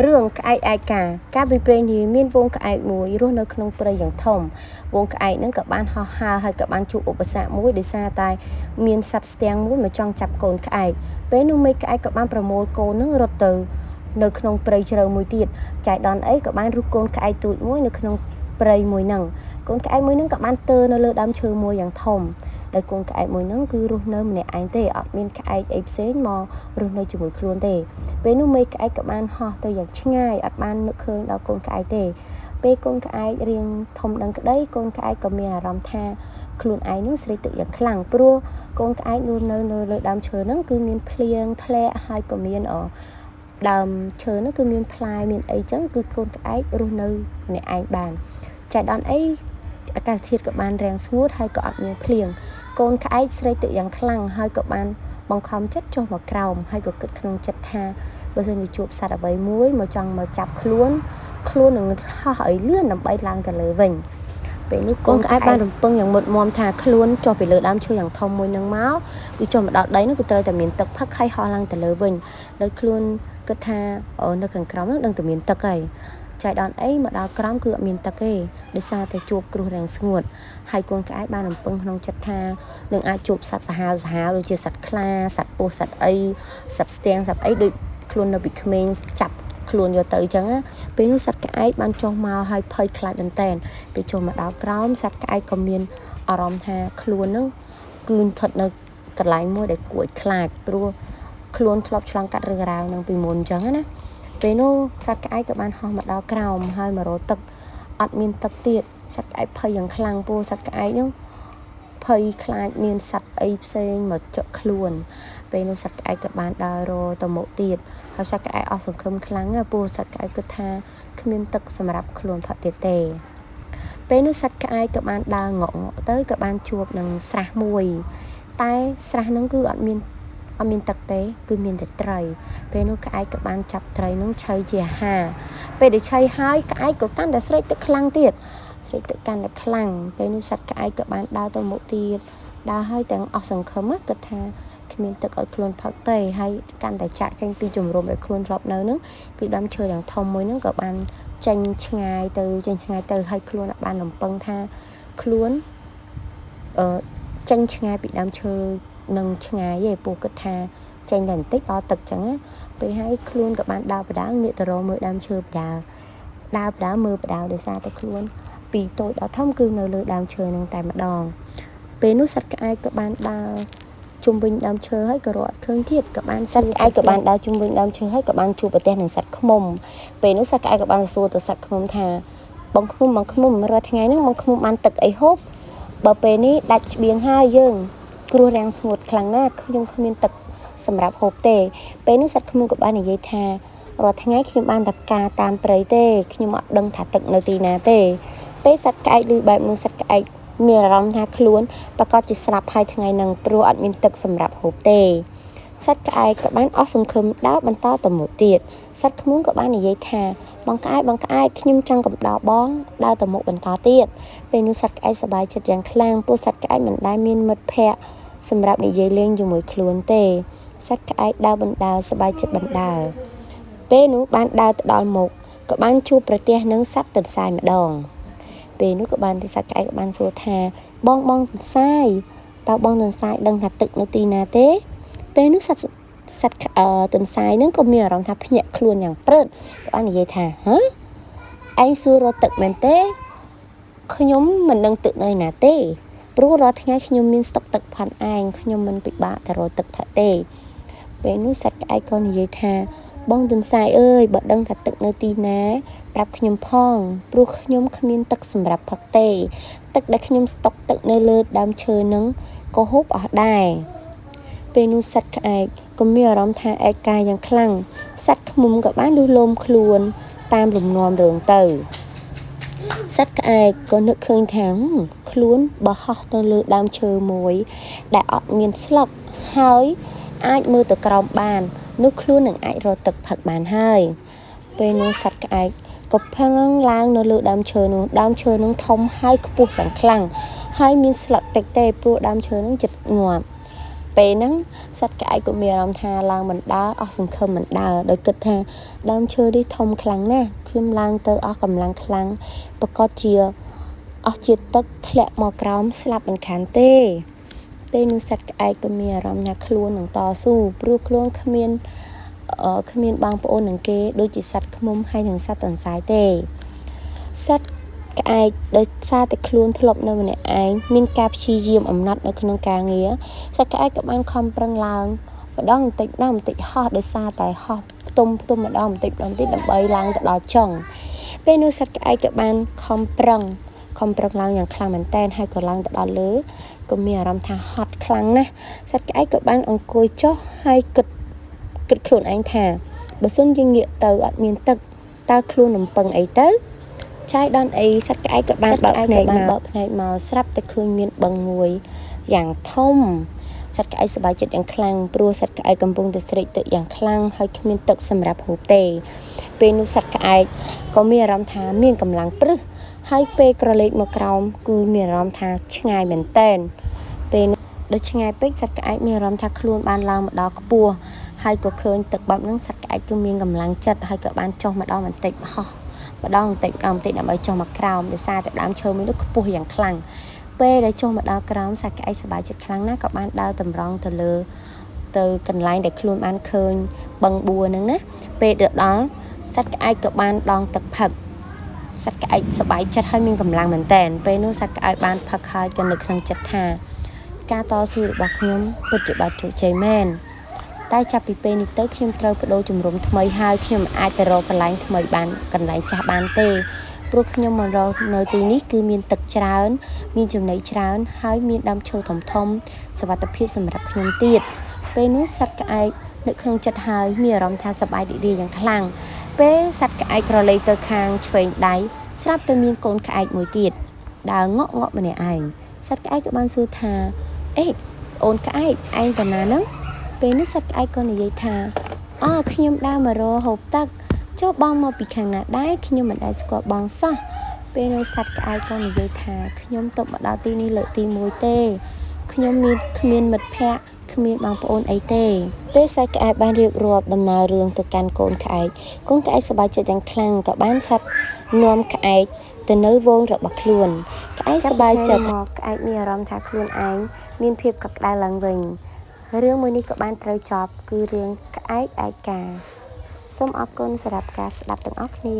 រឿងក្អែកឯកាកាលពីព្រេងនាមានវងក្អែកមួយរស់នៅក្នុងព្រៃយ៉ាងធំវងក្អែកហ្នឹងក៏បានហោះហើរហើយក៏បានជួបឧបសគ្គមួយដោយសារតែមានសត្វស្ទាំងមួយមកចង់ចាប់កូនក្អែកពេលនោះមេក្អែកក៏បានប្រមូលកូនហ្នឹងរត់ទៅនៅក្នុងព្រៃជ្រៅមួយទៀតចៃដន្យអីក៏បានរុះកូនក្អែកទូចមួយនៅក្នុងព្រៃមួយហ្នឹងកូនក្អែកមួយហ្នឹងក៏បានទើនៅលើដើមឈើមួយយ៉ាងធំដោយកូនក្អែកមួយហ្នឹងគឺរស់នៅម្នាក់ឯងទេអត់មានក្អែកអីផ្សេងមករស់នៅជាមួយខ្លួនទេពេលនោះមេក្អែកក៏បានហោះទៅយ៉ាងឆ្ងាយអត់បាននឹកឃើញដល់កូនក្អែកទេពេលកូនក្អែករៀងធំដឹងក្តីកូនក្អែកក៏មានអារម្មណ៍ថាខ្លួនឯងនឹងស្រេកទឹកយ៉ាងខ្លាំងព្រោះកូនក្អែកនៅលើដើមឈើហ្នឹងគឺមានភ្លៀងធ្លាក់ហើយក៏មានដើមឈើហ្នឹងគឺមានផ្លែមានអីចឹងគឺកូនក្អែករស់នៅម្នាក់ឯងបានចៃដន្យអីអាកាសធាតុក៏បានរាំងស្ងួតហើយក៏អត់មានភ្លៀងកូនក្អែកស្រេកទឹកយ៉ាងខ្លាំងហើយក៏បានបង្ខំចិត្តចុះមកក្រោមហើយក៏គិតក្នុងចិត្តថាបើសិនជាជួបសត្វអ្វីមួយមកចង់មកចាប់ខ្លួននឹងហោះឲ្យលឿនដើម្បីឡើងទៅលើវិញពេលនេះកូនក្អែកបានរំពឹងយ៉ាងមុតមមថាខ្លួនចុះពីលើដើមឈើយ៉ាងធំមួយនឹងមកគឺចុះមកដល់ដីនោះគឺត្រូវតែមានទឹកផឹកហើយហោះឡើងទៅលើវិញដោយខ្លួនគិតថានៅខាងក្រោមនោះដឹងតែមានទឹកហើយចៃដន្យអីមកដល់ក្រោមគឺអត់មានទឹកទេដោយសារតែជួបគ្រោះរាំងស្ងួតហើយកូនក្អែកបានរំពឹងក្នុងចិត្តថានឹងអាចជួបសត្វសាហាវដូចជាសត្វខ្លាសត្វពស់សត្វអីសត្វស្ទាំងសត្វអីដូចខ្លួននៅពីក្មេងចាប់ខ្លួនយកទៅអញ្ចឹងពេលនោះសត្វក្អែកបានចុះមកហើយភ័យខ្លាចមែនតើពេលចុះមកដល់ក្រោមសត្វក្អែកក៏មានអារម្មណ៍ថាខ្លួននឹងគឺស្ថិតនៅកន្លែងមួយដែលគួរឲ្យខ្លាចព្រោះខ្លួនធ្លាប់ឆ្លងកាត់រឿងរ៉ាវនឹងពីមុនអញ្ចឹងណាពេលនោះសត្វក្អែកក៏បានហោះមកដល់ក្រោមហើយមករកទឹកអត់មានទឹកទៀតសត្វក្អែកភ័យយ៉ាងខ្លាំងព្រោះសត្វក្អែកហ្នឹងភ័យខ្លាចមានសត្វអីផ្សេងមកចុកខ្លួនពេលនោះសត្វក្អែកក៏បានដើររទៅមុខទៀតហើយសត្វក្អែកអស់សង្ឃឹមខ្លាំងព្រោះសត្វក្អែកគិតថាគ្មានទឹកសម្រាប់ខ្លួនផឹកទៀតទេពេលនោះសត្វក្អែកក៏បានដើរងក់ទៅក៏បានជួបនឹងស្រះមួយតែស្រះហ្នឹងគឺអត់មានទឹកទេគឺមានតែត្រីពេលនោះក្អែកក៏បានចាប់ត្រីនោះឆីជាអាហារពេលដែលឆីហើយក្អែកក៏កាន់តែស្រេកទឹកខ្លាំងទៀតស្រេកទឹកកាន់តែខ្លាំងពេលនោះសត្វក្អែកក៏បានដើរទៅមុខទៀតដើរហើយទាំងអស់សង្ឃឹមគិតថាគ្មានទឹកឲ្យខ្លួនផឹកទេហើយកាន់តែចាក់ចេញពីជំរំដែលខ្លួនធ្លាប់នៅនោះគឺដើមឈើយ៉ាងធំមួយនោះក៏បានចេញឆ្ងាយទៅហើយខ្លួនបានរំពឹងថាខ្លួនចេញឆ្ងាយពីដើមឈើនឹងឆ្ងាយឯពូគិតថាចេញតែបន្តិចដល់ទឹកចឹងពេលហើយខ្លួនក៏បានដើរបដាងាកទៅរកមើលដើមឈើបដាមើលបដាដោយសារតែខ្លួនពីតូចដល់ធំគឺនៅលើដើមឈើនឹងតែម្ដងពេលនោះសត្វក្អែកក៏បានដើរជុំវិញដើមឈើហើយក៏រកអត់ឃើញទៀតក៏បានសត្វក្អែកក៏បានដើរជុំវិញដើមឈើហើយក៏បានជួបប្រទះនឹងសត្វឃ្មុំពេលនោះសត្វក្អែកក៏បានសួរទៅសត្វឃ្មុំថាបងឃ្មុំរាល់ថ្ងៃហ្នឹងបងឃ្មុំបានទឹកអីហូបបើពេលនេះដាច់ស្បៀងហើយយើងគ្រោះរាំងស្ងួតខ្លាំងណាស់ខ្ញុំគ្មានទឹកសម្រាប់ហូបទេពេលនោះសត្វឃ្មុំក៏បាននិយាយថារាល់ថ្ងៃខ្ញុំបានតែផ្កាតាមព្រៃទេខ្ញុំអត់ដឹងថាទឹកនៅទីណាទេពេលសត្វក្អែកឮបែបនោះសត្វក្អែកមានអារម្មណ៍ថាខ្លួនប្រកាសជាស្លាប់ហើយថ្ងៃហ្នឹងព្រោះអត់មានទឹកសម្រាប់ហូបទេសត្វក្អែកក៏បានអស់សង្ឃឹមដើរបន្តទៅមុខទៀតសត្វឃ្មុំក៏បាននិយាយថាបងក្អែកខ្ញុំចង់កំដរបងដើរទៅមុខបន្តទៀតពេលនោះសត្វក្អែកសប្បាយចិត្តយ៉ាងខ្លាំងព្រោះសត្វក្អែកមិនដែលមានមិត្តភ័ក្តិសម្រាប់និយាយលេងជាមួយខ្លួនទេសត្វក្អែកដើរបណ្ដើរសប្បាយចិត្តបណ្ដើរពេលនោះបានដើរទៅដល់មុខក៏បានជួបប្រទះនឹងសត្វទន្សាយម្ដងពេលនោះក៏បានសត្វក្អែកក៏បានសួរថាបងទន្សាយតើបងទន្សាយដឹងថាទឹកនៅទីណាទេពេលនោះសត្វទន្សាយនឹងក៏មានអារម្មណ៍ថាភ្ញាក់ខ្លួនយ៉ាងព្រឹតក៏បាននិយាយថាឯងសួររកទឹកមែនទេខ្ញុំមិនដឹងទឹកនៅណាទេព្រោះរាល់ថ្ងៃខ្ញុំមានស្តុកទឹកផាន់ឯងខ្ញុំមិនពិបាកទៅរកទឹកផឹកទេពេលនោះសត្វក្អែកក៏និយាយថាបងទន្សាយអើយបើដឹងថាទឹកនៅទីណាប្រាប់ខ្ញុំផងព្រោះខ្ញុំគ្មានទឹកសម្រាប់ផឹកទេទឹកដែលខ្ញុំស្តុកទឹកនៅលើដើមឈើនឹងក៏ហូបអស់ដែរពេលនោះសត្វក្អែកក៏មានអារម្មណ៍ថាឯកាយ៉ាងខ្លាំងសត្វឃ្មុំក៏បានលួសលោមខ្លួនតាមលំនាំរឿងទៅសត្វក្អែកក៏នឹកឃើញថាខ្លួនបើហោះទៅលើដើមឈើមួយដែលអត់មានស្លឹកហើយអាចមើលទៅក្រោមបាននោះខ្លួននឹងអាចរកទឹកផឹកបានហើយពេលនោះសត្វក្អែកក៏ផឹងឡើងនៅលើដើមឈើនោះធំហើយខ្ពស់យ៉ាងខ្លាំងហើយមានស្លឹកតិចទេព្រោះដើមឈើនោះជិតងាប់ ពេលហ្នឹងសត្វក្អែកក៏មានអារម្មណ៍ថាឡើងមិនដើរអស់សង្ឃឹមមិនដើរដោយគិតថាដើមឈើនេះធំខ្លាំងណាស់ខ្ញុំឡើងទៅអស់កម្លាំងខ្លាំងប្រកាសជាអស់ជាតិទឹកធ្លាក់មកក្រោមស្លាប់មិនខានទេពេលនោះសត្វក្អែកក៏មានអារម្មណ៍ថាខ្លួននឹងតស៊ូព្រោះខ្លួនគ្មានបងប្អូននឹងគេដូចជាសត្វឃ្មុំហើយនិងសត្វទន្សាយទេសត្វក្អែកដោយសារតែខ្លួនធ្លាប់នៅម្នាក់ឯងមានការព្យាយាមអំណត់នៅក្នុងការងារសត្វក្អែកក៏បានខំប្រឹងឡើងម្ដងបន្តិចហោះដោយសារតែហោះផ្ទុំម្ដងបន្តិចដើម្បីឡើងទៅដល់ចុងពេលនោះសត្វក្អែកក៏បានខំប្រឹងឡើងយ៉ាងខ្លាំងមែនតើហើយក៏ឡើងទៅដល់លើក៏មានអារម្មណ៍ថាហត់ខ្លាំងណាស់សត្វក្អែកក៏បានអង្គុយចុះហើយគិតខ្លួនឯងថាបើសិនយើងងាកទៅអត់មានទឹកតើខ្លួននឹងពឹងអីទៅចាយដនអីសត្វក្អែកក៏បានបើកភ្នែកមកស្រាប់តែឃើញមានបឹងមួយយ៉ាងធំសត្វក្អែកសប្បាយចិត្តយ៉ាងខ្លាំងព្រោះសត្វក្អែកកំពុងតែស្រេកទឹកយ៉ាងខ្លាំងហើយគ្មានទឹកសម្រាប់ហូបទេពេលនោះសត្វក្អែកក៏មានអារម្មណ៍ថាមានកម្លាំងព្រឹសហើយពេលក្រឡេកមកក្រោមគឺមានអារម្មណ៍ថាឆ្ងាយមែនទែនពេលដូចឆ្ងាយពេកសត្វក្អែកមានអារម្មណ៍ថាខ្លួនបានឡើងមកដល់ខ្ពស់ហើយក៏ឃើញទឹកបែបហ្នឹងសត្វក្អែកគឺមានកម្លាំងចិត្តហើយក៏បានចុះម្ដងបន្តិចហោះម្ដងបន្តិចដើម្បីចុះមកក្រោមដោយសារតែដើមឈើមួយនោះខ្ពស់យ៉ាងខ្លាំងពេលដែលចុះមកដល់ក្រោមសត្វក្អែកសប្បាយចិត្តខ្លាំងណាស់ក៏បានដើរតម្រង់ទៅកន្លែងដែលខ្លួនបានឃើញបឹងបួរហ្នឹងណាពេលទៅដល់សត្វក្អែកក៏បានដងទឹកផឹកសត្វក្អែកសប្បាយចិត្តហើយមានកម្លាំងមែនតើពេលនោះសត្វក្អែកបានផឹកហើយក៏នៅក្នុងចិត្តថាការតស៊ូរបស់ខ្ញុំពិតជាបានជោគជ័យមែនតែចាប់ពីពេលនេះទៅខ្ញុំត្រូវបដូរជំរំថ្មីហើយខ្ញុំអាចទៅរកកន្លែងថ្មីបានកន្លែងចាស់បានទេព្រោះខ្ញុំមករកនៅទីនេះគឺមានទឹកច្រើនមានចំណីច្រើនហើយមានដើមឈើធំសុវត្ថិភាពសម្រាប់ខ្ញុំទៀតពេលនោះសត្វក្អែកនៅក្នុងចិត្តហើយមានអារម្មណ៍ថាសប្បាយរីករាយយ៉ាងខ្លាំងពេលសត្វក្អែកក្រឡេកទៅខាងឆ្វេងដៃស្រាប់តែមានកូនក្អែកមួយទៀតដើរងក់ម្នាក់ឯងសត្វក្អែកក៏បានសួរថាអេអូនក្អែកឯងតាណាហ្នឹងពេលនេះសត្វក្អែកក៏និយាយថាខ្ញុំដើរមករកហូបទឹកចុះបងមកពីខាងណាដែរខ្ញុំមិនដែលស្គាល់បងសោះពេលនោះសត្វក្អែកក៏និយាយថាខ្ញុំទៅមកដល់ទីនេះលើកទី1ទេខ្ញុំគ្មានមិត្តភ័ក្តិគ្មានបងប្អូនអីទេពេលសត្វក្អែកបានរៀបរាប់ដំណើររឿងទៅកាន់កូនក្អែកសប្បាយចិត្តយ៉ាងខ្លាំងក៏បានសត្វនាំក្អែកទៅនៅវងរបស់ខ្លួនក្អែកសប្បាយចិត្តមកក្អែកមានអារម្មណ៍ថាខ្លួនឯងមានភាពកក់ក្ដៅឡើងវិញរឿងមួយនេះក៏បានត្រូវចប់គឺរឿងក្អែកឯកាសូមអរគុណសម្រាប់ការស្ដាប់ទាំងអស់គ្នា